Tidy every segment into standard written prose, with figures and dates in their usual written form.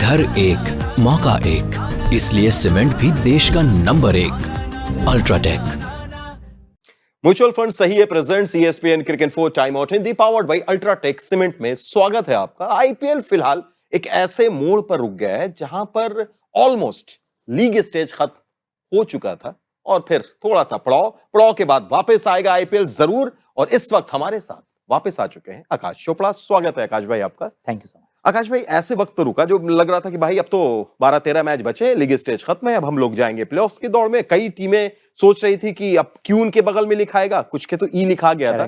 घर एक, मौका एक, इसलिए सीमेंट भी देश का नंबर 1, अल्ट्राटेक। म्यूचुअल फंड सही है presents ESPN cricket 4 time out Hindi powered by UltraTech cement में स्वागत है आपका। आईपीएल फिलहाल एक ऐसे मोड़ पर रुक गया है जहां पर ऑलमोस्ट लीग स्टेज खत्म हो चुका था और फिर थोड़ा सा पड़ाव के बाद वापस आएगा आईपीएल जरूर। और इस वक्त हमारे साथ वापस आ चुके हैं आकाश चोपड़ा। स्वागत है आकाश भाई आपका। Thank you so much. Akash भाई, ऐसे वक्त तो रुका जो लग रहा था कि भाई अब तो 12-13 मैच बचे, लीग स्टेज खत्म है, अब हम लोग जाएंगे प्लेऑफ्स की दौड़ में। कई टीमें सोच रही थी कि अब क्यू उनके बगल में लिखाएगा, कुछ के तो ई लिखा गया था।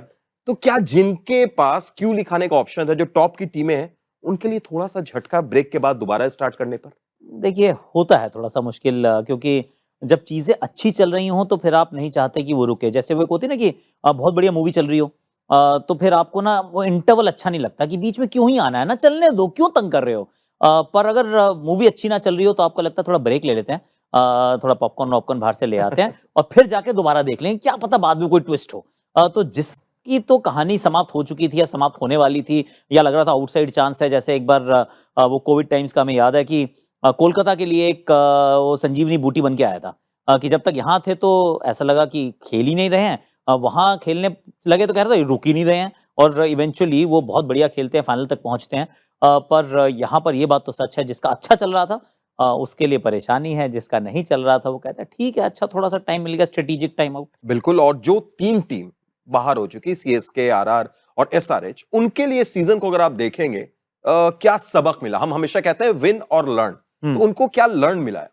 तो क्या जिनके पास क्यू लिखाने का ऑप्शन था, जो टॉप की टीमें हैं, उनके लिए थोड़ा सा झटका ब्रेक के बाद दोबारा स्टार्ट करने पर? देखिए, होता है थोड़ा सा मुश्किल, क्योंकि जब चीजें अच्छी चल रही हों तो फिर आप नहीं चाहते कि वो रुके। जैसे वो एक होती है ना कि बहुत बढ़िया मूवी चल रही हो, तो फिर आपको ना वो इंटरवल अच्छा नहीं लगता कि बीच में क्यों ही आना है, ना चलने दो, क्यों तंग कर रहे हो। पर अगर मूवी अच्छी ना चल रही हो तो आपको लगता है थोड़ा ब्रेक ले लेते हैं, थोड़ा पॉपकॉर्न वॉपकॉर्न बाहर से ले आते हैं और फिर जाके दोबारा देख लें, क्या पता बाद में कोई ट्विस्ट हो। तो जिसकी तो कहानी समाप्त हो चुकी थी या समाप्त होने वाली थी, या लग रहा था आउटसाइड चांस है, जैसे एक बार वो कोविड टाइम्स का हमें याद है कि कोलकाता के लिए एक वो संजीवनी बूटी बन के आया था, कि जब तक यहाँ थे तो ऐसा लगा कि खेल ही नहीं रहे हैं, वहाँ खेलने लगे तो कह रहा था रुक ही नहीं रहे हैं, और इवेंचुअली वो बहुत बढ़िया खेलते हैं, फाइनल तक पहुंचते हैं। पर यहाँ पर ये बात तो सच है, जिसका अच्छा चल रहा था उसके लिए परेशानी है, जिसका नहीं चल रहा था वो कहता है ठीक है, अच्छा थोड़ा सा टाइम मिल गया, स्ट्रेटेजिक टाइम आउट। बिल्कुल। और जो तीन टीम बाहर हो चुकी, सीएसके, आरआर और एसआरएच, उनके लिए सीजन को अगर आप देखेंगे, क्या सबक मिला? हम हमेशा कहते हैं विन और लर्न, तो उनको क्या लर्न मिला है?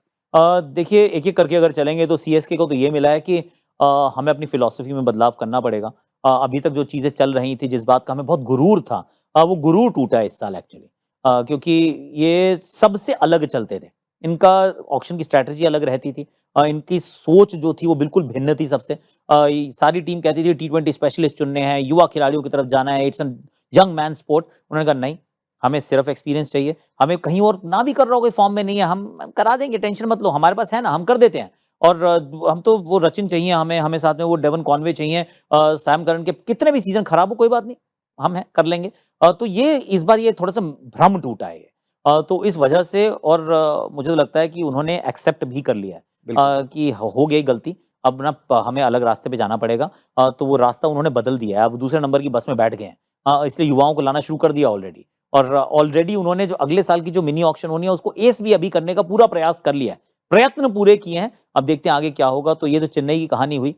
देखिए, एक एक करके अगर चलेंगे तो सीएसके को तो ये मिला है कि हमें अपनी फिलॉसफी में बदलाव करना पड़ेगा। अभी तक जो चीज़ें चल रही थी, जिस बात का हमें बहुत गुरूर था, वो गुरूर टूटा है इस साल एक्चुअली, क्योंकि ये सबसे अलग चलते थे। इनका ऑक्शन की स्ट्रैटेजी अलग रहती थी, इनकी सोच जो थी वो बिल्कुल भिन्न थी सबसे। सारी टीम कहती थी T20 स्पेशलिस्ट चुनने हैं, युवा खिलाड़ियों की तरफ जाना है, इट्स यंग मैन स्पोर्ट। उन्होंने कहा नहीं, हमें सिर्फ एक्सपीरियंस चाहिए, हमें कहीं और ना भी कर रहा हो, कोई फॉर्म में नहीं है, हम करा देंगे, टेंशन मत लो, हमारे पास है ना, हम कर देते हैं। और हम तो वो रचिन चाहिए, हमें हमें साथ में वो डेवन कॉनवे चाहिए, सैम करन के कितने भी सीजन खराब हो कोई बात नहीं, हम हैं, कर लेंगे। तो ये इस बार ये थोड़ा सा भ्रम टूटा है, तो इस वजह से। और मुझे तो लगता है कि उन्होंने एक्सेप्ट भी कर लिया है कि हो गई गलती, अब ना हमें अलग रास्ते पे जाना पड़ेगा। तो वो रास्ता उन्होंने बदल दिया है, अब दूसरे नंबर की बस में बैठ गए हैं, इसलिए युवाओं को लाना शुरू कर दिया ऑलरेडी। और ऑलरेडी उन्होंने जो अगले साल की जो मिनी ऑक्शन होनी है उसको एस भी अभी करने का पूरा प्रयास कर लिया है, प्रयत्न पूरे किए हैं। अब देखते हैं आगे क्या होगा। तो ये तो चेन्नई की कहानी हुई।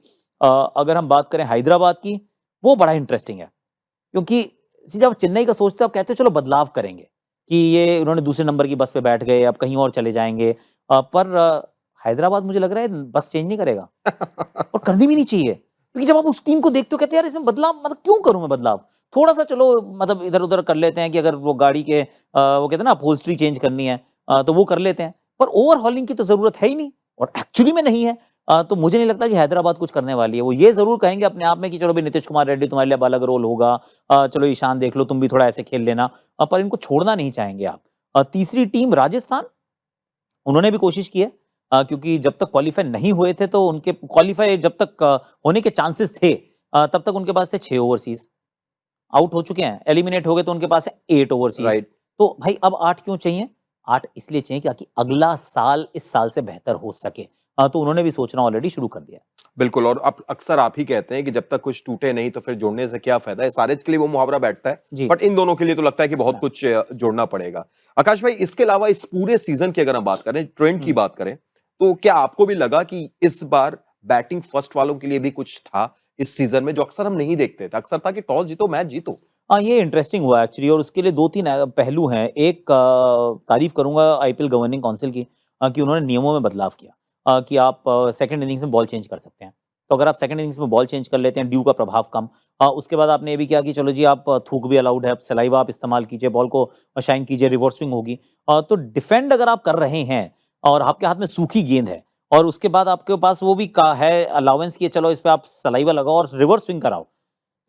अगर हम बात करें हैदराबाद की, वो बड़ा इंटरेस्टिंग है, क्योंकि जब चेन्नई का सोचते हो आप कहते हो चलो बदलाव करेंगे, कि ये उन्होंने दूसरे नंबर की बस पे बैठ गए, अब कहीं और चले जाएंगे। पर हैदराबाद मुझे लग रहा है बस चेंज नहीं करेगा और करनी भी नहीं चाहिए, क्योंकि जब आप उस टीम को देखते हो कहते हैं यार इसमें बदलाव, मतलब क्यों करूं मैं बदलाव, थोड़ा सा चलो मतलब इधर उधर कर लेते हैं, कि अगर वो गाड़ी के वो कहते हैं ना अपहोल्स्ट्री चेंज करनी है, तो वो कर लेते हैं, पर ओवरहॉलिंग की तो जरूरत है ही नहीं, और एक्चुअली में नहीं है। तो मुझे नहीं लगता कि हैदराबाद कुछ करने वाली है। वो ये जरूर कहेंगे अपने आप में कि चलो भाई नीतीश कुमार रेड्डी तुम्हारे लिए अब अलग रोल होगा, चलो ईशान देख लो, तुम भी थोड़ा ऐसे खेल लेना, पर इनको छोड़ना नहीं चाहेंगे आप। तीसरी टीम राजस्थान, उन्होंने भी कोशिश की है, क्योंकि जब तक क्वालिफाई नहीं हुए थे तो उनके क्वालिफाई जब तक होने के चांसेस थे, तब तक उनके पास थे 6 ओवरसीज, आउट हो चुके हैं, एलिमिनेट हो गए तो उनके पास है 8 ओवरसीज। राइट। तो भाई अब 8 क्यों चाहिए? 8 इसलिए चाहिए ताकि अगला साल इस साल से बेहतर हो सके। तो उन्होंने भी सोचना ऑलरेडी शुरू कर दिया है। बिल्कुल। और अब अक्सर आप ही कहते हैं कि जब तक कुछ टूटे नहीं तो फिर जोड़ने से क्या फायदा है। सारेज के लिए वो मुहावरा बैठता है, जी। बट इन दोनों के लिए तो लगता है कि बहुत कुछ जोड़ना पड़ेगा। आकाश भाई, इसके अलावा इस पूरे सीजन की अगर हम बात करें, ट्रेंड की बात करें, तो क्या आपको भी लगा कि इस बार बैटिंग फर्स्ट वालों के लिए भी कुछ था इस सीजन में, जो अक्सर हम नहीं देखते थे? अक्सर था कि टॉस जीतो मैच जीतो। हाँ, ये इंटरेस्टिंग हुआ एक्चुअली, और उसके लिए 2-3 पहलू हैं। एक, तारीफ करूंगा आईपीएल गवर्निंग काउंसिल की, कि उन्होंने नियमों में बदलाव किया, कि आप सेकंड इनिंग्स में बॉल चेंज कर सकते हैं। तो अगर आप सेकंड इनिंग्स में बॉल चेंज कर लेते हैं, ड्यू का प्रभाव कम। उसके बाद आपने ये भी किया कि चलो जी आप थूक भी अलाउड है, सलाइवा आप इस्तेमाल कीजिए, बॉल को शाइन कीजिए, रिवर्स स्विंग होगी। तो डिफेंड अगर आप कर रहे हैं और आपके हाथ में सूखी गेंद है, और उसके बाद आपके पास वो भी का है अलाउंस की, चलो इस पे आप सलाइवा लगाओ और रिवर्स स्विंग कराओ,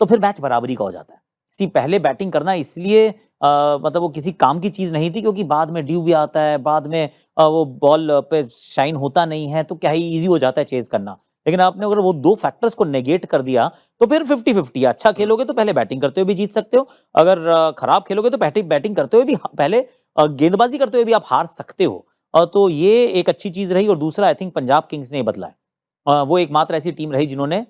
तो फिर मैच बराबरी का हो जाता है। सी पहले बैटिंग करना इसलिए मतलब वो किसी काम की चीज नहीं थी, क्योंकि बाद में ड्यू भी आता है, बाद में वो बॉल पे शाइन होता नहीं है, तो क्या ही इजी हो जाता है चेज करना। लेकिन आपने अगर वो दो फैक्टर्स को नेगेट कर दिया तो फिर 50-50। अच्छा खेलोगे तो पहले बैटिंग करते हुए भी जीत सकते हो, अगर खराब खेलोगे तो बैटिंग करते हुए भी पहले गेंदबाजी करते हुए भी आप हार सकते हो। तो ये एक अच्छी चीज रही। और दूसरा, आई थिंक पंजाब किंग्स ने ये बदला है। वो एकमात्र ऐसी टीम रही जिन्होंने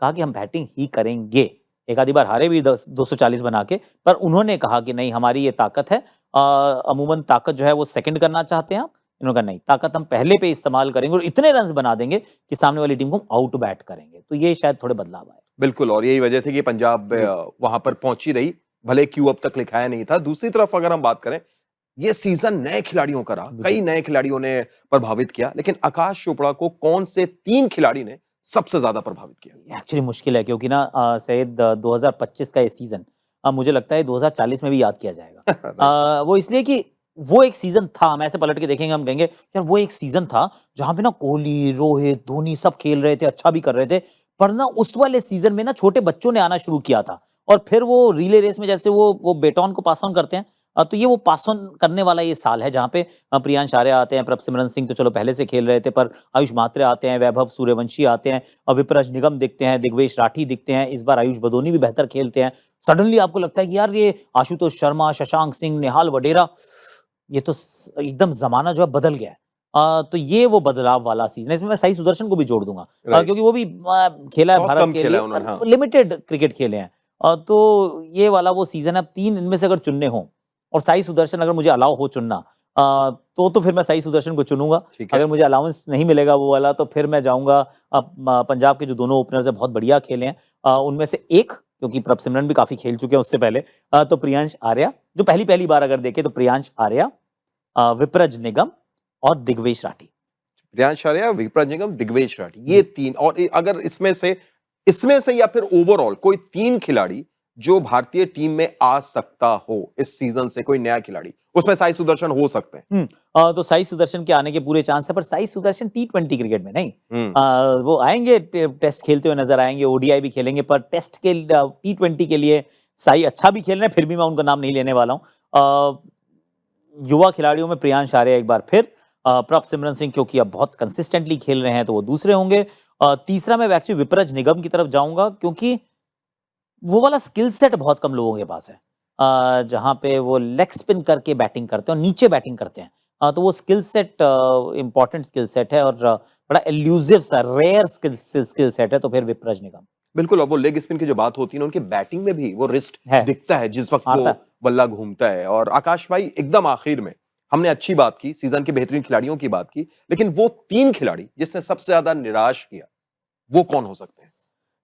कहा कि हम बैटिंग ही करेंगे। एक आधी बार हारे भी 240 बना के, पर उन्होंने कहा कि नहीं, हमारी ये ताकत है। अमूमन ताकत जो है वो सेकंड करना चाहते हैं आप, इन्होंने कहा नहीं, ताकत हम पहले पे इस्तेमाल करेंगे और इतने रन्स बना देंगे कि सामने वाली टीम को हम आउट बैट करेंगे। तो ये शायद थोड़े बदलाव आए। बिल्कुल, और यही वजह थी कि पंजाब वहां पर पहुंची रही, भले क्यों अब तक लिखाया नहीं था। दूसरी तरफ अगर हम बात करें, ये सीजन नए खिलाड़ियों का रहा, कई नए खिलाड़ियों ने प्रभावित किया, लेकिन आकाश चोपड़ा को कौन से 3 खिलाड़ी ने सबसे ज्यादा प्रभावित किया? एक्चुअली मुश्किल है, क्योंकि ना शायद 2025 का ये सीजन मुझे लगता है 2040 में भी याद किया जाएगा। वो इसलिए कि वो एक सीजन था, हम ऐसे पलट के देखेंगे, हम कहेंगे यार वो एक सीजन था जहां पे ना कोहली, रोहित, धोनी सब खेल रहे थे, अच्छा भी कर रहे थे। पर ना उस वाले सीजन में ना छोटे बच्चों ने आना शुरू किया था, और फिर वो रिले रेस में जैसे वो बेटॉन को पास ऑन करते हैं, तो ये वो पास ऑन करने वाला ये साल है जहां पे प्रियांश आर्या आते हैं, प्रभसिमरन सिंह तो चलो पहले से खेल रहे थे, पर आयुष मात्रे आते हैं, वैभव सूर्यवंशी आते हैं, विपराज निगम दिखते हैं, दिग्वेश राठी दिखते हैं, इस बार आयुष बदोनी भी बेहतर खेलते हैं। सडनली आपको लगता है कि यार ये आशुतोष शर्मा, शशांक सिंह, निहाल वडेरा, ये तो एकदम जमाना जो है बदल गया है। तो ये वो बदलाव वाला सीजन है। इसमें मैं साई सुदर्शन को भी जोड़ दूंगा, क्योंकि वो भी खेला है भारत के लिए, लिमिटेड क्रिकेट खेले हैं। तो ये वाला वो सीजन है। अब 3 इनमें से अगर चुनने हो, और साई सुदर्शन अगर मुझे अलाउ हो चुनना, तो फिर मैं साई सुदर्शन को चुनूंगा। अगर मुझे अलाउंस नहीं मिलेगा वो वाला, तो फिर मैं जाऊंगा पंजाब के जो दोनों ओपनर्स है, बहुत बढ़िया खेले हैं। उनमें से एक, क्योंकि प्रभसिमरन भी काफी खेल चुके हैं उससे पहले, तो प्रियांश आर्या, जो पहली बार अगर देखे तो प्रियांश आर्या, विपराज निगम और दिग्वेश राठी। प्रियांश आर्या, विपराज निगम, दिग्वेश राठी, ये 3। और अगर इसमें से या फिर ओवरऑल कोई 3 खिलाड़ी जो भारतीय टीम में आ सकता हो इस सीजन से, कोई नया खिलाड़ी, उसमें साई सुदर्शन हो सकते हैं। तो साई सुदर्शन के आने के पूरे चांस है, पर साई सुदर्शन T20 क्रिकेट में नहीं। वो आएंगे, टेस्ट खेलते हुए नजर आएंगे, ओडीआई भी खेलेंगे, पर टेस्ट के T20 के लिए साई अच्छा भी खेल रहे हैं, फिर भी मैं उनका नाम नहीं लेने वाला हूँ। युवा खिलाड़ियों में प्रियांश आर्या एक बार फिर, प्रभसिमरन सिंह क्योंकि अब बहुत कंसिस्टेंटली खेल रहे हैं तो वो दूसरे होंगे। तीसरा मैं एक्चुअली विपराज निगम की तरफ जाऊंगा, क्योंकि वो वाला स्किल सेट बहुत कम लोगों के पास है, जहां पे वो लेग स्पिन करके बैटिंग करते हैं और नीचे बैटिंग करते हैं। तो वो skill set important skill set है, और बड़ा एल्यूसिव सा रेयर स्किल सेट है। तो फिर विपराज निगम बिल्कुल। अब वो लेग स्पिन की जो बात होती है ना, उनकी बैटिंग में भी वो रिस्ट दिखता है जिस वक्त वो बल्ला घूमता है। और आकाश भाई, एकदम आखिर में हमने अच्छी बात की, सीजन के बेहतरीन खिलाड़ियों की बात की, लेकिन वो 3 खिलाड़ी जिसने सबसे ज्यादा निराश किया, वो कौन हो सकते हैं?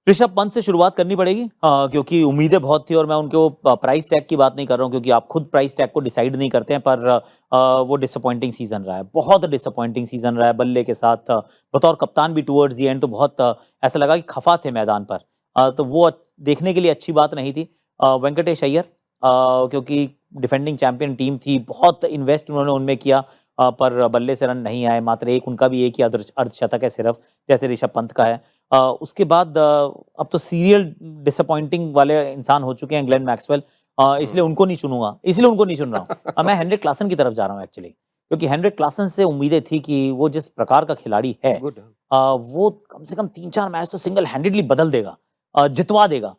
ऋषभ पंत से शुरुआत करनी पड़ेगी, क्योंकि उम्मीदें बहुत थी, और मैं उनके वो प्राइस टैग की बात नहीं कर रहा हूं, क्योंकि आप खुद प्राइस टैग को डिसाइड नहीं करते हैं, पर वो डिसअपॉइंटिंग सीजन रहा है, बहुत डिसअपॉइंटिंग सीजन रहा है। बल्ले के साथ बतौर कप्तान भी टुवर्ड्स दी एंड तो बहुत ऐसा लगा कि खफा थे मैदान पर, तो वो देखने के लिए अच्छी बात नहीं थी। वेंकटेश अय्यर, क्योंकि डिफेंडिंग चैंपियन टीम थी, बहुत इन्वेस्ट उन्होंने उनमें किया, पर बल्ले से रन नहीं आए, मात्र एक उनका भी एक ही अर्धशतक है सिर्फ, जैसे ऋषभ पंत का है। उसके बाद अब तो सीरियल डिसअपॉइंटिंग वाले इंसान हो चुके हैं ग्लेन मैक्सवेल, इसलिए उनको नहीं चुनूंगा, इसलिए उनको नहीं चुन रहा हूँ। मैं हेनरिक क्लासन की तरफ जा रहा हूँ एक्चुअली, क्योंकि हेनरिक क्लासन से उम्मीदें थी कि वो जिस प्रकार का खिलाड़ी है, वो कम से कम 3-4 मैच तो सिंगल हैंडेडली बदल देगा, जितवा देगा।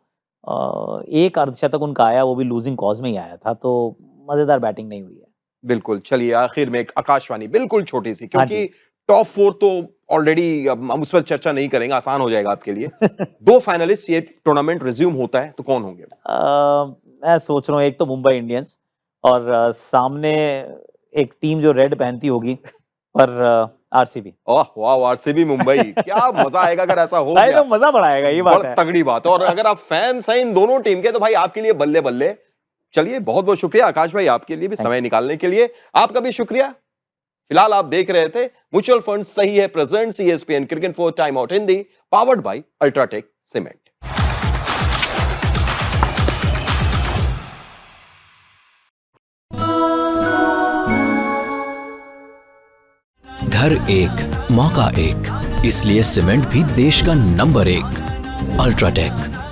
एक अर्धशतक उनका आया, वो भी लूजिंग कॉज में ही आया था, तो मजेदार बैटिंग नहीं हुई है। बिल्कुल। चलिए, आखिर में एक आकाशवाणी बिल्कुल छोटी सी, क्योंकि टॉप 4 तो ऑलरेडी हम उस पर चर्चा नहीं करेंगे, आसान हो जाएगा आपके लिए। 2 फाइनलिस्ट ये टूर्नामेंट रिज्यूम होता है तो कौन होंगे? मैं सोच रहा हूँ एक तो मुंबई इंडियंस, और सामने एक टीम जो रेड पहनती होगी, पर आरसीबी। ओह वाह, आरसीबी मुंबई, क्या मजा आएगा अगर ऐसा हो गया। तो मजा बढ़ाएगा, ये बात है, तगड़ी बात है। और अगर आप फैंस हैं इन दोनों टीम के, तो भाई आपके लिए बल्ले बल्ले। चलिए, बहुत बहुत शुक्रिया आकाश भाई, आपके लिए भी समय निकालने के लिए आपका भी शुक्रिया। फिलहाल आप देख रहे थे म्यूचुअल फंड सही है presents ESPN cricket 4 time out Hindi, powered by UltraTech cement. घर एक, मौका एक, इसलिए सीमेंट भी देश का नंबर 1 अल्ट्राटेक।